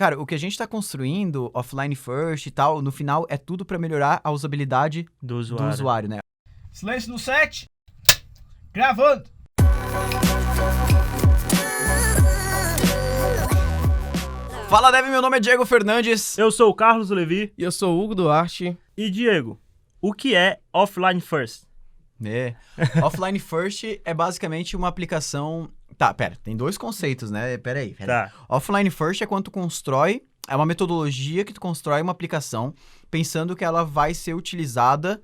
Cara, o que a gente tá construindo, offline first e tal, no final é tudo pra melhorar a usabilidade Do do usuário, né? Silêncio no set. Gravando. Fala, Dev, meu nome é Diego Fernandes. Eu sou o Carlos Levi. E eu sou o Hugo Duarte. E Diego, o que é Offline First? Offline first é basicamente uma aplicação... Tá, pera, tem dois conceitos, né? Pera aí. Tá. Offline first é quando tu constrói, é uma metodologia que tu constrói uma aplicação pensando que ela vai ser utilizada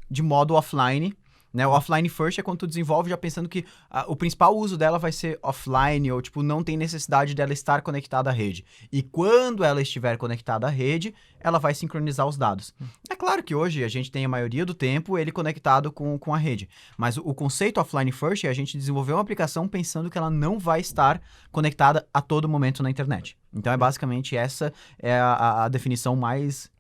de modo offline, né? O offline first é quando tu desenvolve já pensando que o principal uso dela vai ser offline, ou tipo, não tem necessidade dela estar conectada à rede. E quando ela estiver conectada à rede, ela vai sincronizar os dados. É claro que hoje a gente tem a maioria do tempo ele conectado com a rede, mas o conceito offline first é a gente desenvolver uma aplicação pensando que ela não vai estar conectada a todo momento na internet. Então é basicamente essa é a definição mais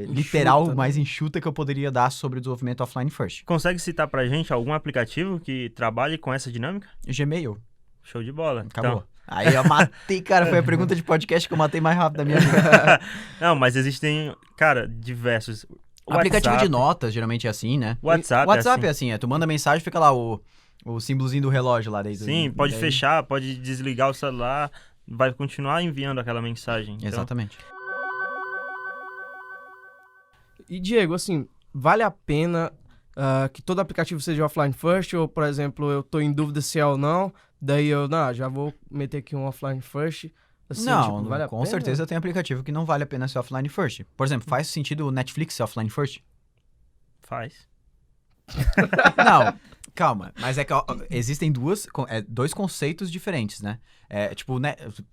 literal, né? mais enxuta que eu poderia dar sobre o desenvolvimento offline first. Consegue citar pra gente algum aplicativo que trabalhe com essa dinâmica? Gmail. Show de bola. Acabou. Então, Aí eu matei, cara, foi a pergunta de podcast que eu matei mais rápido da minha vida. não, mas existem, cara, diversos. Aplicativo de WhatsApp. notas, geralmente é assim, né? WhatsApp, WhatsApp é é assim, tu manda mensagem, fica lá o símbolozinho do relógio lá dentro. Sim, pode Daí- fechar, pode desligar o celular, vai continuar enviando aquela mensagem. Então, Exatamente. E, Diego, assim, vale a pena que todo aplicativo seja offline first? Ou, por exemplo, eu tô em dúvida se é ou não, daí eu, já vou meter aqui um offline first. Assim, não, tipo, vale a com pena? certeza tem aplicativo que não vale a pena ser offline first. Por exemplo, faz sentido o Netflix ser offline first? faz. Não, calma. Mas é que ó, existem dois conceitos diferentes, né? Tipo,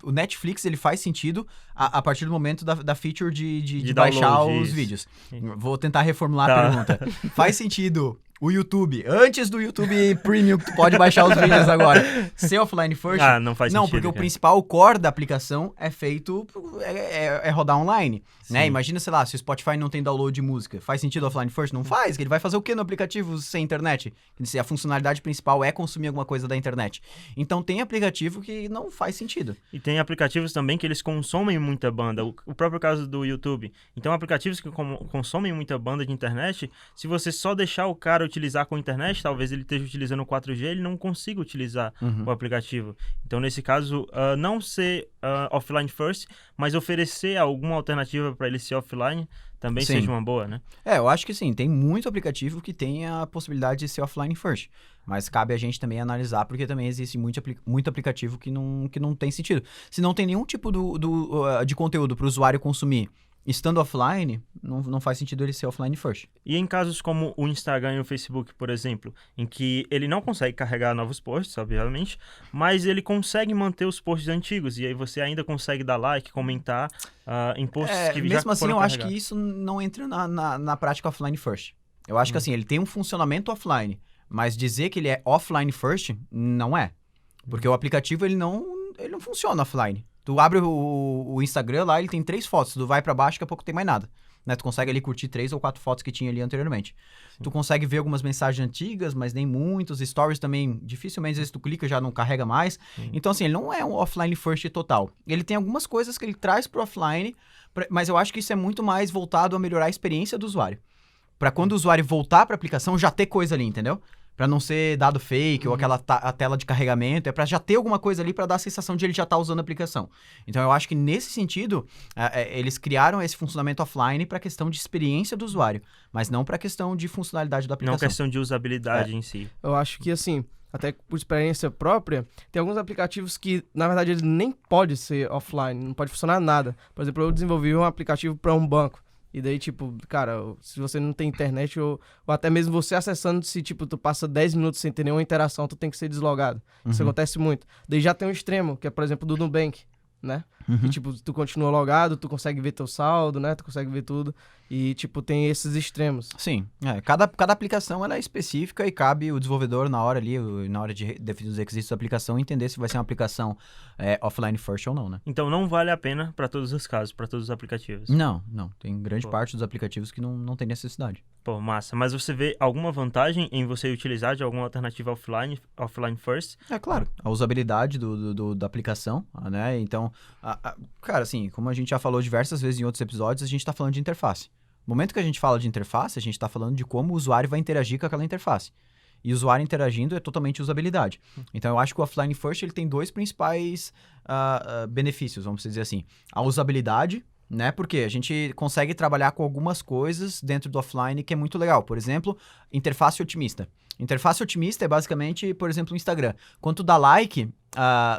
o Netflix, ele faz sentido a partir do momento da feature de baixar download, os isso. vídeos. Sim. Vou tentar reformular Tá. a pergunta. Faz sentido o YouTube, antes do YouTube Premium, que tu pode baixar os vídeos agora, ser offline first? Ah, não faz Não, sentido. porque o cara. principal core da aplicação é feito, é rodar online, né? Sim. Imagina, sei lá, se o Spotify não tem download de música, faz sentido offline first? Não faz, que ele vai fazer o quê no aplicativo sem internet? Se a funcionalidade principal é consumir alguma coisa da internet. Então tem aplicativo que não faz sentido. E tem aplicativos também que eles consomem muita banda. O próprio caso do YouTube. Então, aplicativos que consomem muita banda de internet, se você só deixar o cara utilizar com a internet, talvez ele esteja utilizando o 4G, ele não consiga utilizar o aplicativo. Então, nesse caso, não ser offline first, mas oferecer alguma alternativa para ele ser offline, também Sim. seja uma boa, né? Eu acho que sim, tem muito aplicativo que tem a possibilidade de ser offline first, mas cabe a gente também analisar, porque também existe muito aplicativo que não tem sentido. Se não tem nenhum tipo de conteúdo para o usuário consumir estando offline, não faz sentido ele ser offline first. E em casos como o Instagram e o Facebook, por exemplo, em que ele não consegue carregar novos posts, obviamente, mas ele consegue manter os posts antigos, e aí você ainda consegue dar like, comentar em posts que já mesmo assim, foram eu acho que carregados. isso não entra na prática offline first. Eu acho que assim, ele tem um funcionamento offline, mas dizer que ele é offline first, não é. Porque o aplicativo, ele não funciona offline. Tu abre o Instagram lá, ele tem 3 fotos. Tu vai pra baixo, daqui a pouco tem mais nada. Né? Tu consegue ali curtir 3 ou 4 fotos que tinha ali anteriormente. Sim. Tu consegue ver algumas mensagens antigas, mas nem muitos. Stories também, dificilmente, às vezes tu clica já não carrega mais. Sim. Então, assim, ele não é um offline first total. Ele tem algumas coisas que ele traz pro offline, mas eu acho que isso é muito mais voltado a melhorar a experiência do usuário. Pra quando o usuário voltar pra aplicação, já ter coisa ali, entendeu? Pra não ser dado fake ou aquela a tela de carregamento, é pra já ter alguma coisa ali pra dar a sensação de ele já tá usando a aplicação. Então eu acho que nesse sentido, eles criaram esse funcionamento offline pra questão de experiência do usuário, mas não pra questão de funcionalidade da Não aplicação. questão de usabilidade em si. Eu acho que, assim, até por experiência própria, tem alguns aplicativos que, na verdade, ele nem pode ser offline, não pode funcionar nada. Por exemplo, eu desenvolvi um aplicativo para um banco. E daí, tipo, cara, se você não tem internet ou até mesmo você acessando, se, tipo, tu passa 10 minutos sem ter nenhuma interação, tu tem que ser deslogado. Isso acontece muito. Daí já tem um extremo, que é, por exemplo, do Nubank, né? Que, tipo, tu continua logado, tu consegue ver teu saldo, né? Tu consegue ver tudo. E, tipo, tem esses extremos. Sim, cada aplicação ela é específica e cabe o desenvolvedor na hora ali, na hora de definir os requisitos da aplicação, entender se vai ser uma aplicação offline first ou não, né? Então não vale a pena para todos os casos, para todos os aplicativos. Não, tem grande Pô. parte dos aplicativos que não tem necessidade. Pô, massa. Mas você vê alguma vantagem em você utilizar de alguma alternativa offline first? É claro, a usabilidade da aplicação, né? Então, Cara, assim, como a gente já falou diversas vezes em outros episódios, a gente tá falando de interface. No momento que a gente fala de interface, a gente tá falando de como o usuário vai interagir com aquela interface. E o usuário interagindo é totalmente usabilidade. Então, eu acho que o Offline First ele tem dois principais benefícios, vamos dizer assim. A usabilidade, né? Porque a gente consegue trabalhar com algumas coisas dentro do offline que é muito legal. Por exemplo, interface otimista. Interface otimista é basicamente, por exemplo, o Instagram. Quando tu dá like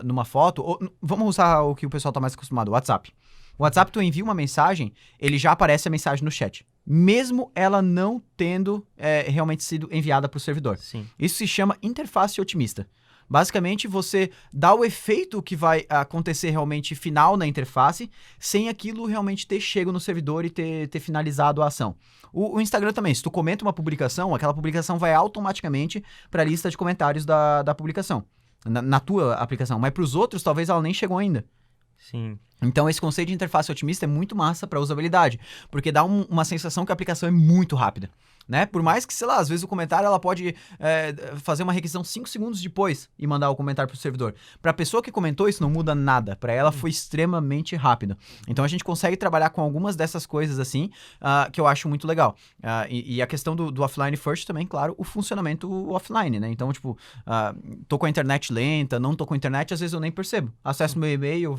numa foto, vamos usar o que o pessoal tá mais acostumado, o WhatsApp. O WhatsApp, tu envia uma mensagem, ele já aparece a mensagem no chat. Mesmo ela não tendo realmente sido enviada para o servidor. Sim. Isso se chama interface otimista. Basicamente, você dá o efeito que vai acontecer realmente final na interface, sem aquilo realmente ter chego no servidor e ter finalizado a ação. O Instagram também, se tu comenta uma publicação, aquela publicação vai automaticamente para a lista de comentários da publicação, na tua aplicação. Mas para os outros, talvez ela nem chegou ainda. Sim. Então, esse conceito de interface otimista é muito massa para usabilidade, porque dá uma sensação que a aplicação é muito rápida, né? Por mais que, sei lá, às vezes o comentário ela pode fazer uma requisição 5 segundos depois e mandar o comentário para o servidor. Para a pessoa que comentou, isso não muda nada. Para ela foi extremamente rápido. Então, a gente consegue trabalhar com algumas dessas coisas assim, que eu acho muito legal. E a questão do offline first também, claro, o funcionamento offline, né? Então, tipo, tô com a internet lenta, não tô com a internet, às vezes eu nem percebo. Acesso meu e-mail,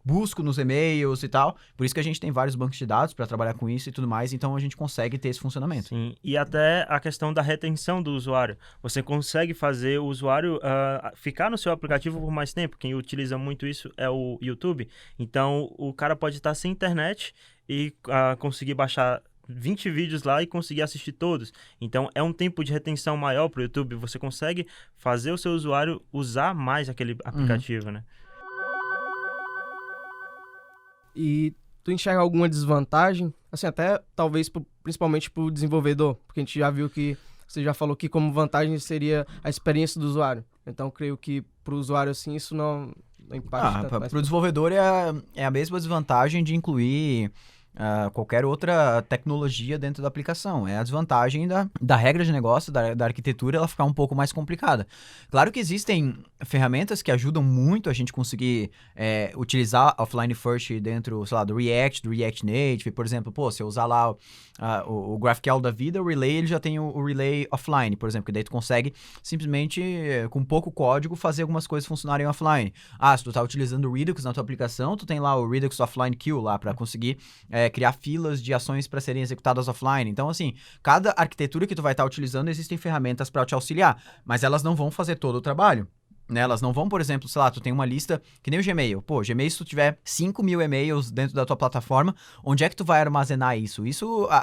busco nos e-mails e tal. Por isso que a gente tem vários bancos de dados para trabalhar com isso e tudo mais. Então, a gente consegue ter esse funcionamento. Sim, e até a questão da retenção do usuário. Você consegue fazer o usuário ficar no seu aplicativo por mais tempo. Quem utiliza muito isso é o YouTube. Então, o cara pode estar sem internet e conseguir baixar 20 vídeos lá e conseguir assistir todos. Então, é um tempo de retenção maior para o YouTube. Você consegue fazer o seu usuário usar mais aquele aplicativo, né? E tu enxerga alguma desvantagem? Assim, até talvez principalmente pro desenvolvedor, porque a gente já viu que você já falou que como vantagem seria a experiência do usuário. Então, creio que pro usuário, assim, isso não impacta tanto. Pro desenvolvedor é a mesma desvantagem de incluir qualquer outra tecnologia dentro da aplicação. É a desvantagem da regra de negócio, da arquitetura, ela ficar um pouco mais complicada. Claro que existem ferramentas que ajudam muito a gente conseguir utilizar offline first dentro, sei lá, do React Native, por exemplo. Se eu usar lá o GraphQL da vida, o Relay, ele já tem o Relay offline, por exemplo, que daí tu consegue simplesmente, com pouco código, fazer algumas coisas funcionarem offline. Se tu tá utilizando o Redux na tua aplicação, tu tem lá o Redux Offline Queue lá para conseguir criar filas de ações para serem executadas offline. Então, assim, cada arquitetura que tu vai estar utilizando, existem ferramentas para te auxiliar, mas elas não vão fazer todo o trabalho. Né? Elas não vão, por exemplo, sei lá, tu tem uma lista que nem o Gmail. Gmail, se tu tiver 5.000 e-mails dentro da tua plataforma, onde é que tu vai armazenar isso?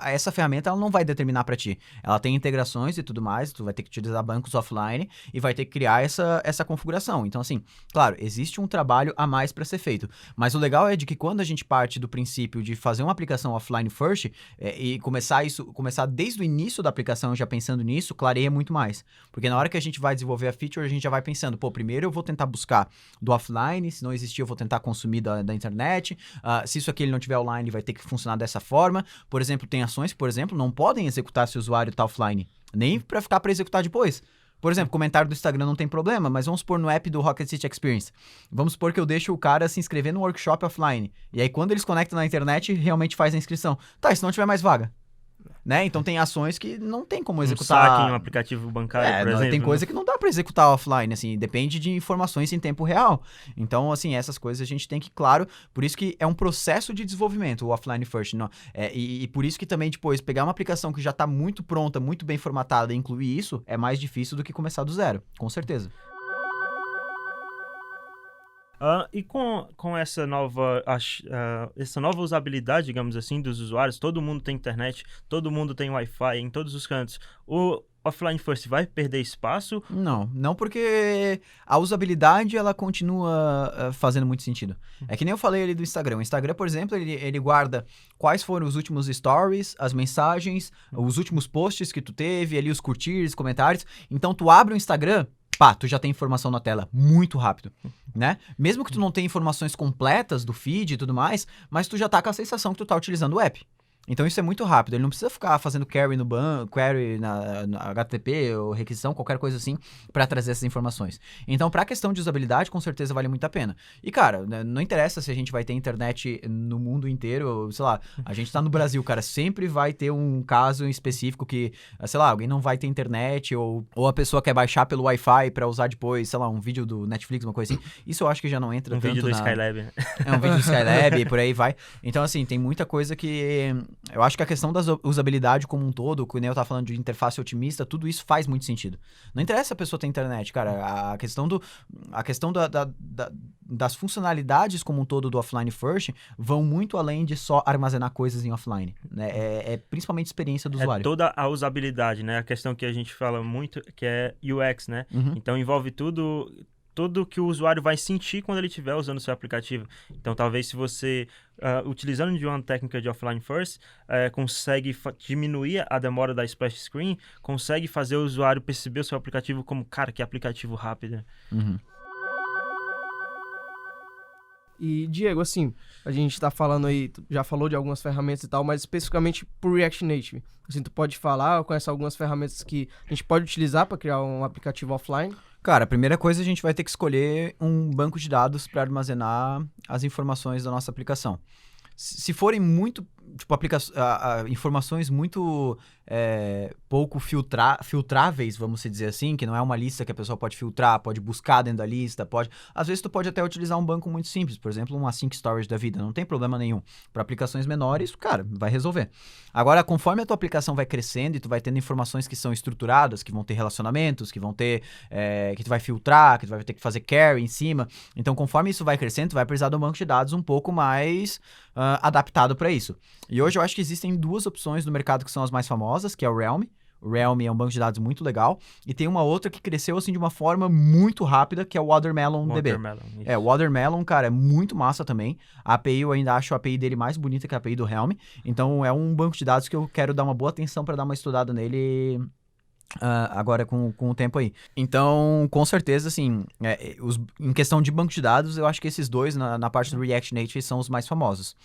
Essa ferramenta, ela não vai determinar para ti. Ela tem integrações e tudo mais, tu vai ter que utilizar bancos offline e vai ter que criar essa configuração. Então, assim, claro, existe um trabalho a mais para ser feito. Mas o legal é de que quando a gente parte do princípio de fazer uma aplicação offline first e começar desde o início da aplicação já pensando nisso, clareia muito mais. Porque na hora que a gente vai desenvolver a feature, a gente já vai pensando, primeiro eu vou tentar buscar do offline, se não existir eu vou tentar consumir da internet, se isso aqui ele não tiver online vai ter que funcionar dessa forma. Por exemplo, tem ações que, por exemplo, não podem executar se o usuário está offline, nem para ficar para executar depois. Por exemplo, comentário do Instagram não tem problema, mas vamos supor no app do Rocket City Experience. Vamos supor que eu deixo o cara se inscrever no workshop offline, e aí quando eles conectam na internet, realmente faz a inscrição. Tá, e se não tiver mais vaga? Né? Então tem ações que não tem como executar. Um saque em um aplicativo bancário, por exemplo. Tem coisa que não dá para executar offline, assim, depende de informações em tempo real. Então, assim, essas coisas a gente tem que, claro, por isso que é um processo de desenvolvimento, o offline first. Não, e por isso que também depois pegar uma aplicação que já está muito pronta, muito bem formatada e incluir isso é mais difícil do que começar do zero, com certeza. E com essa nova usabilidade, digamos assim, dos usuários, todo mundo tem internet, todo mundo tem Wi-Fi em todos os cantos. O offline first vai perder espaço? Não porque a usabilidade ela continua fazendo muito sentido. É que nem eu falei ali do Instagram. O Instagram, por exemplo, ele guarda quais foram os últimos stories, as mensagens, os últimos posts que tu teve, ali os curtirs, comentários. Então tu abre o Instagram, tu já tem informação na tela muito rápido, né? Mesmo que tu não tenha informações completas do feed e tudo mais, mas tu já tá com a sensação que tu tá utilizando o app. Então isso é muito rápido, ele não precisa ficar fazendo query no banco, query na HTTP ou requisição, qualquer coisa assim, para trazer essas informações. Então, para a questão de usabilidade, com certeza vale muito a pena. E, cara, não interessa se a gente vai ter internet no mundo inteiro, sei lá, a gente tá no Brasil, cara, sempre vai ter um caso em específico que, sei lá, alguém não vai ter internet ou a pessoa quer baixar pelo Wi-Fi para usar depois, sei lá, um vídeo do Netflix, uma coisa assim. Isso eu acho que já não entra tanto vídeo do Skylab. É um vídeo do Skylab e por aí vai. Então, assim, tem muita coisa que... Eu acho que a questão da usabilidade como um todo, que o Neo tá falando de interface otimista, tudo isso faz muito sentido. Não interessa se a pessoa tem internet, cara. A questão das funcionalidades como um todo do offline first vão muito além de só armazenar coisas em offline. Né? É principalmente experiência do usuário. É toda a usabilidade, né? A questão que a gente fala muito, que é UX, né? Uhum. Então, envolve tudo que o usuário vai sentir quando ele estiver usando o seu aplicativo. Então, talvez se você, utilizando de uma técnica de offline first, consegue diminuir a demora da splash screen, consegue fazer o usuário perceber o seu aplicativo como, cara, que aplicativo rápido. Uhum. E, Diego, assim, a gente tá falando aí, já falou de algumas ferramentas e tal, mas especificamente pro React Native. Assim, tu pode falar, conhece algumas ferramentas que a gente pode utilizar para criar um aplicativo offline? Cara, a primeira coisa a gente vai ter que escolher um banco de dados para armazenar as informações da nossa aplicação. Se forem muito, tipo, informações muito pouco filtráveis, vamos dizer assim, que não é uma lista que a pessoa pode filtrar, pode buscar dentro da lista, às vezes tu pode até utilizar um banco muito simples, por exemplo, um async storage da vida, não tem problema nenhum. Para aplicações menores, cara, vai resolver. Agora, conforme a tua aplicação vai crescendo e tu vai tendo informações que são estruturadas, que vão ter relacionamentos, que vão ter, que tu vai filtrar, que tu vai ter que fazer query em cima, então conforme isso vai crescendo, tu vai precisar de um banco de dados um pouco mais adaptado para isso. E hoje eu acho que existem duas opções no mercado que são as mais famosas, que é o Realm. O Realm é um banco de dados muito legal. E tem uma outra que cresceu assim de uma forma muito rápida, que é o Watermelon DB. O Watermelon, cara, é muito massa também. A API, eu ainda acho a API dele mais bonita que a API do Realm. Então é um banco de dados que eu quero dar uma boa atenção para dar uma estudada nele agora com o tempo aí. Então, com certeza, assim, em questão de banco de dados, eu acho que esses dois, na parte do React Native, são os mais famosos.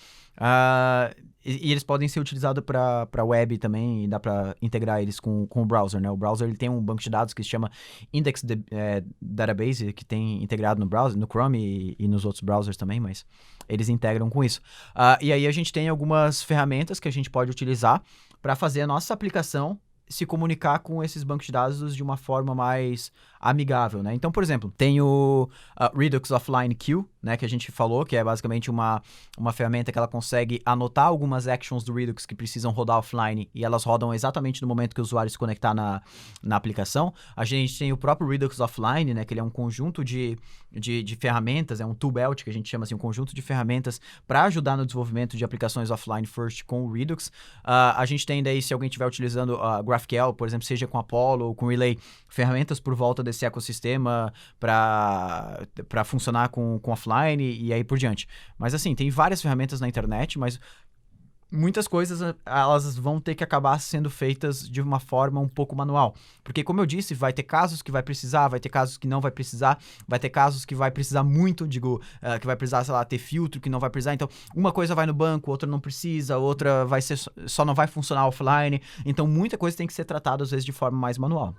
E eles podem ser utilizados para web também, e dá para integrar eles com o browser, né? O browser ele tem um banco de dados que se chama Index Database, que tem integrado no browser, no Chrome e nos outros browsers também, mas eles integram com isso. E aí a gente tem algumas ferramentas que a gente pode utilizar para fazer a nossa aplicação se comunicar com esses bancos de dados de uma forma mais amigável, né? Então, por exemplo, tem o Redux Offline Queue, né, que a gente falou, que é basicamente uma ferramenta que ela consegue anotar algumas actions do Redux que precisam rodar offline e elas rodam exatamente no momento que o usuário se conectar na aplicação. A gente tem o próprio Redux Offline, né, que ele é um conjunto de ferramentas, é um tool belt que a gente chama assim, um conjunto de ferramentas para ajudar no desenvolvimento de aplicações offline first com o Redux. A gente tem daí, se alguém estiver utilizando GraphQL, por exemplo, seja com Apollo ou com Relay, ferramentas por volta desse ecossistema para funcionar com offline e aí por diante. Mas assim, tem várias ferramentas na internet, mas muitas coisas elas vão ter que acabar sendo feitas de uma forma um pouco manual. Porque, como eu disse, vai ter casos que vai precisar, vai ter casos que não vai precisar, vai ter casos que vai precisar muito, que vai precisar, sei lá, ter filtro, que não vai precisar. Então, uma coisa vai no banco, outra não precisa, outra vai ser só não vai funcionar offline. Então, muita coisa tem que ser tratada, às vezes, de forma mais manual.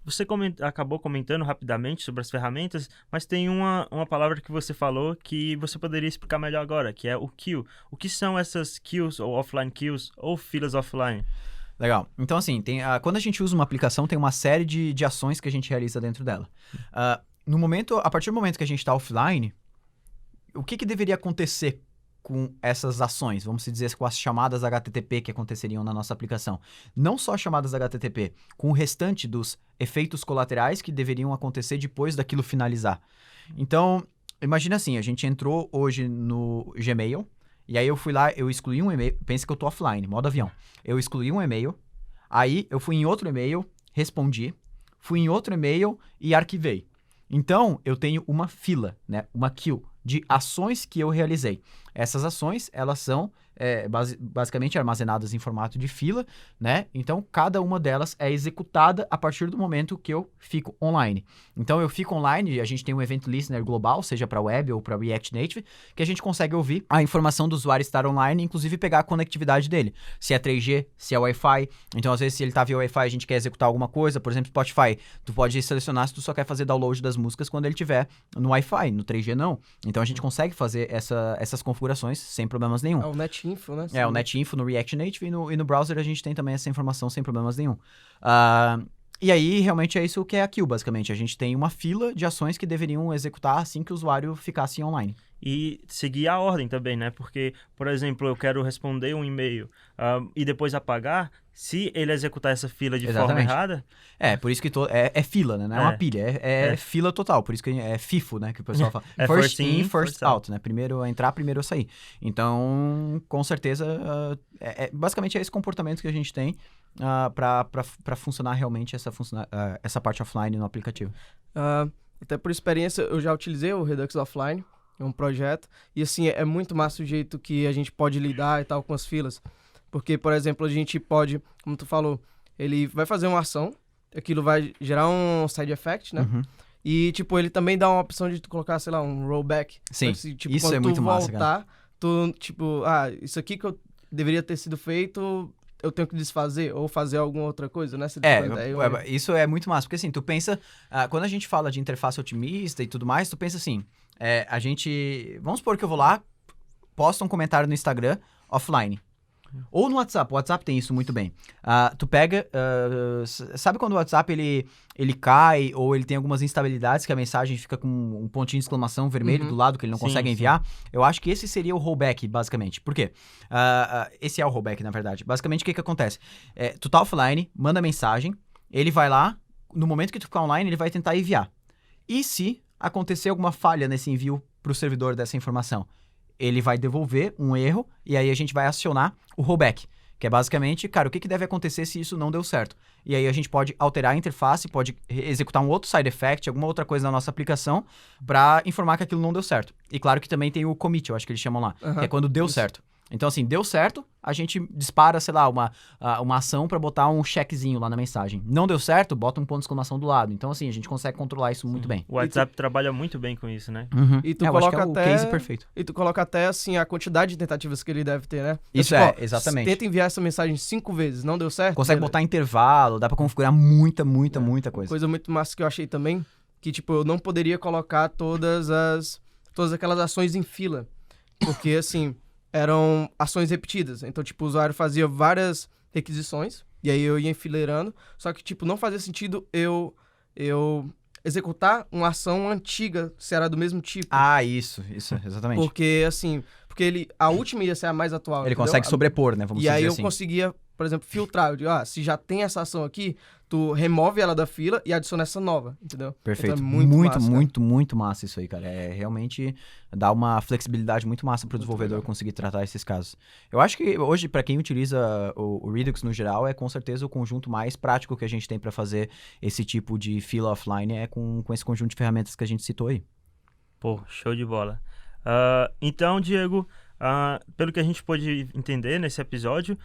Você acabou comentando rapidamente sobre as ferramentas, mas tem uma palavra que você falou que você poderia explicar melhor agora, que é o queue. O que são essas queues, ou offline queues, ou filas offline? Legal. Então, assim, quando a gente usa uma aplicação, tem uma série de ações que a gente realiza dentro dela. A partir do momento que a gente está offline, o que deveria acontecer com essas ações, vamos dizer, com as chamadas HTTP que aconteceriam na nossa aplicação? Não só chamadas HTTP, com o restante dos efeitos colaterais que deveriam acontecer depois daquilo finalizar. Então, imagina assim, a gente entrou hoje no Gmail, e aí eu fui lá, eu excluí um e-mail, pensa que eu tô offline, modo avião. Eu excluí um e-mail, aí eu fui em outro e-mail, respondi, fui em outro e-mail e arquivei. Então, eu tenho uma fila, né, uma queue de ações que eu realizei. Essas ações, elas são basicamente armazenadas em formato de fila, né? Então, cada uma delas é executada a partir do momento que eu fico online. Então, eu fico online, a gente tem um Event Listener global, seja para web ou para React Native, que a gente consegue ouvir a informação do usuário estar online, inclusive pegar a conectividade dele. Se é 3G, se é Wi-Fi. Então, às vezes, se ele tá via Wi-Fi, a gente quer executar alguma coisa, por exemplo, Spotify. Tu pode selecionar se tu só quer fazer download das músicas quando ele tiver no Wi-Fi, no 3G não. Então, a gente consegue fazer essas configurações sem problemas nenhum. É o NetInfo, né? O NetInfo no React Native e no browser a gente tem também essa informação sem problemas nenhum. E aí, realmente, é isso que é a queue, basicamente. A gente tem uma fila de ações que deveriam executar assim que o usuário ficasse online. E seguir a ordem também, né? Porque, por exemplo, eu quero responder um e-mail e depois apagar, se ele executar essa fila de forma errada... Por isso que é fila, né? Não é uma pilha, é fila total. Por isso que é FIFO, né? Que o pessoal fala. First in, first out, né? Primeiro a entrar, primeiro a sair. Então, com certeza, basicamente é esse comportamento que a gente tem para funcionar realmente essa parte offline no aplicativo. Até por experiência, eu já utilizei o Redux Offline, é um projeto, e assim, é muito massa o jeito que a gente pode lidar e tal com as filas. Porque, por exemplo, a gente pode, como tu falou, ele vai fazer uma ação, aquilo vai gerar um side effect, né? Uhum. E, tipo, ele também dá uma opção de tu colocar, sei lá, um rollback. Sim, então, tipo, isso quando é muito massa, voltar, tu, tipo, isso aqui que eu deveria ter sido feito, eu tenho que desfazer ou fazer alguma outra coisa, né? Isso é muito massa, porque assim, tu pensa, quando a gente fala de interface otimista e tudo mais, tu pensa assim, vamos supor que eu vou lá, posto um comentário no Instagram, offline. Ou no WhatsApp, o WhatsApp tem isso muito bem. Tu pega, sabe quando o WhatsApp ele cai ou ele tem algumas instabilidades que a mensagem fica com um pontinho de exclamação vermelho do lado que ele não consegue enviar? Eu acho que esse seria o rollback, basicamente. Por quê? Esse é o rollback, na verdade. Basicamente, o que acontece? Tu tá offline, manda mensagem, ele vai lá, no momento que tu ficar online, ele vai tentar enviar. E se acontecer alguma falha nesse envio pro servidor dessa informação? Ele vai devolver um erro e aí a gente vai acionar o rollback, que é basicamente, cara, o que deve acontecer se isso não deu certo? E aí a gente pode alterar a interface, pode executar um outro side effect, alguma outra coisa na nossa aplicação para informar que aquilo não deu certo. E claro que também tem o commit, eu acho que eles chamam lá, que é quando deu certo. Então, assim, deu certo, a gente dispara, sei lá, uma ação para botar um checkzinho lá na mensagem. Não deu certo, bota um ponto de exclamação do lado. Então, assim, a gente consegue controlar isso muito bem. O WhatsApp trabalha muito bem com isso, né? Uhum. E tu eu acho que coloca é o até case perfeito. E tu coloca até, assim, a quantidade de tentativas que ele deve ter, né? Isso exatamente. Tenta enviar essa mensagem 5 vezes, não deu certo? Consegue botar intervalo, dá pra configurar muita coisa. Coisa muito massa que eu achei também, que, tipo, eu não poderia colocar todas aquelas ações em fila. Porque, assim, eram ações repetidas. Então, tipo, o usuário fazia várias requisições, e aí eu ia enfileirando, só que, tipo, não fazia sentido eu executar uma ação antiga, se era do mesmo tipo. Isso, exatamente. Porque, assim, a última ia ser a mais atual, Ele entendeu? consegue sobrepor, né, vamos dizer assim. E aí eu conseguia, por exemplo, filtrar. Eu digo, se já tem essa ação aqui, tu remove ela da fila e adiciona essa nova, entendeu? Perfeito. Então é muito massa isso aí, cara. Realmente dá uma flexibilidade muito massa pro desenvolvedor conseguir tratar esses casos. Eu acho que hoje, para quem utiliza o Redux no geral, é com certeza o conjunto mais prático que a gente tem para fazer esse tipo de fila offline com esse conjunto de ferramentas que a gente citou aí. Pô, show de bola. Então, Diego, pelo que a gente pôde entender nesse episódio,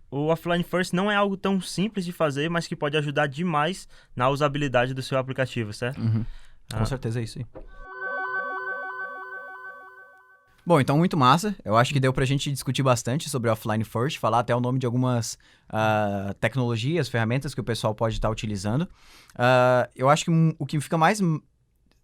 o Offline First não é algo tão simples de fazer, mas que pode ajudar demais na usabilidade do seu aplicativo, certo? Uhum. Com certeza é isso aí. Bom, então muito massa. Eu acho que deu pra gente discutir bastante sobre Offline First, falar até o nome de algumas tecnologias, ferramentas que o pessoal pode estar utilizando. Eu acho que o que fica mais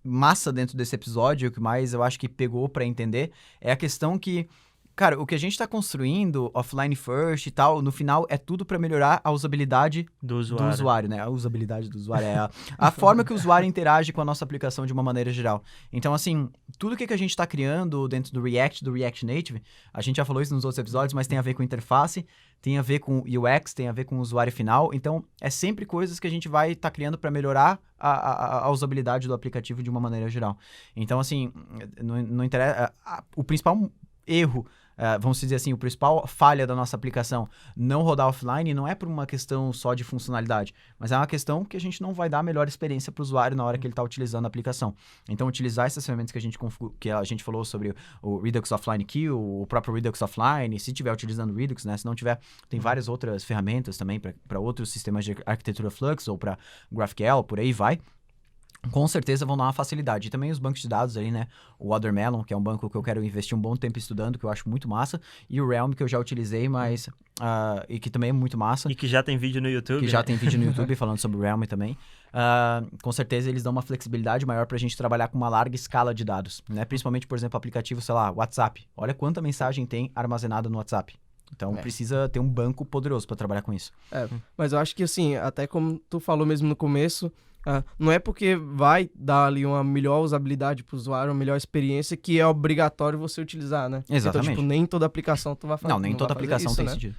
massa dentro desse episódio, o que mais eu acho que pegou pra entender, é a questão que, cara, o que a gente tá construindo, offline first e tal, no final é tudo pra melhorar a usabilidade do usuário, né? A usabilidade do usuário é a forma que o usuário interage com a nossa aplicação de uma maneira geral. Então, assim, tudo que a gente tá criando dentro do React Native, a gente já falou isso nos outros episódios, mas tem a ver com interface, tem a ver com UX, tem a ver com o usuário final. Então, é sempre coisas que a gente vai estar criando para melhorar a usabilidade do aplicativo de uma maneira geral. Então, assim, não interessa. O principal erro, vamos dizer assim, o principal falha da nossa aplicação não rodar offline não é por uma questão só de funcionalidade, mas é uma questão que a gente não vai dar a melhor experiência para o usuário na hora que ele está utilizando a aplicação. Então, utilizar essas ferramentas que a gente falou sobre o Redux Offline Queue, o próprio Redux Offline, se tiver utilizando o Redux, né? Se não tiver, tem várias outras ferramentas também para outros sistemas de arquitetura Flux ou para GraphQL, por aí vai. Com certeza vão dar uma facilidade. E também os bancos de dados aí, né? O Watermelon, que é um banco que eu quero investir um bom tempo estudando, que eu acho muito massa. E o Realm, que eu já utilizei, mas... e que também é muito massa. E que já tem vídeo no YouTube. Que já tem vídeo no YouTube falando sobre o Realm também. Com certeza eles dão uma flexibilidade maior pra gente trabalhar com uma larga escala de dados, né? Principalmente, por exemplo, aplicativo, sei lá, WhatsApp. Olha quanta mensagem tem armazenada no WhatsApp. Então, precisa ter um banco poderoso para trabalhar com isso. Mas eu acho que, assim, até como tu falou mesmo no começo, não é porque vai dar ali uma melhor usabilidade pro usuário, uma melhor experiência, que é obrigatório você utilizar, né? Exatamente. Então, tipo, nem toda aplicação tu vai fazer. Não, nem toda aplicação tem sentido.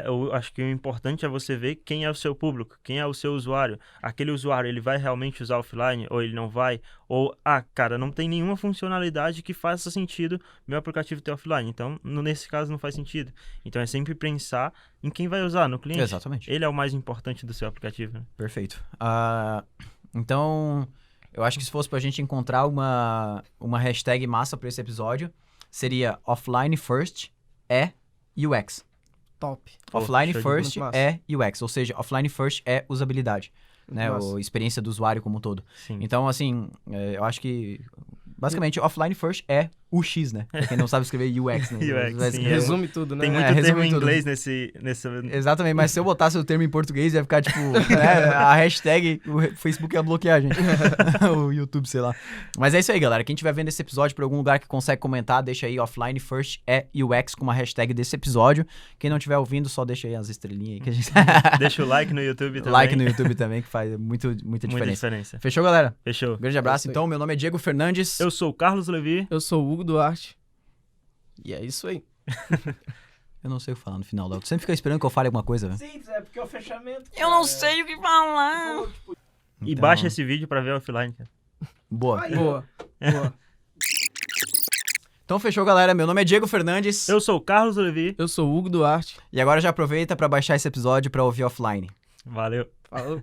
Eu acho que o importante é você ver quem é o seu público, quem é o seu usuário. Aquele usuário, ele vai realmente usar offline ou ele não vai? Ou, cara, não tem nenhuma funcionalidade que faça sentido meu aplicativo ter offline. Então, nesse caso, não faz sentido. Então, é sempre pensar em quem vai usar, no cliente. Exatamente. Ele é o mais importante do seu aplicativo. Né? Perfeito. Então, eu acho que se fosse pra gente encontrar uma hashtag massa pra esse episódio, seria offline first é UX. Top. Offline show de first bola. é UX, ou seja, offline first é usabilidade, né? Massa. A experiência do usuário como um todo. Sim. Então, assim, eu acho que basicamente offline first é UX, né? Pra quem não sabe escrever UX, né? UX, Vai sim, escrever- Resume tudo, né? Tem muito resume termo em tudo. inglês nesse... Exatamente, mas se eu botasse o termo em português, ia ficar tipo, né, a hashtag, o Facebook ia bloquear a gente. O YouTube, sei lá. Mas é isso aí, galera. Quem estiver vendo esse episódio por algum lugar que consegue comentar, deixa aí offline first é UX com uma hashtag desse episódio. Quem não estiver ouvindo, só deixa aí as estrelinhas aí que a gente... Deixa o like no YouTube também. Like no YouTube também, que faz muita Muita diferença. diferença. Fechou, galera? Fechou. Um grande abraço. isso aí. Então, meu nome é Diego Fernandes. Eu sou o Carlos Levi. Eu sou o Hugo Duarte. E é isso aí. Eu não sei o que falar no final, Léo. Tu sempre fica esperando que eu fale alguma coisa, velho. Sim, é porque é o fechamento. Eu não sei o que falar. E Então, baixa esse vídeo pra ver offline. Cara. Boa. Aí. Boa. Então, fechou, galera. Meu nome é Diego Fernandes. Eu sou o Carlos Levi. Eu sou o Hugo Duarte. E agora já aproveita pra baixar esse episódio pra ouvir offline. Valeu. Falou.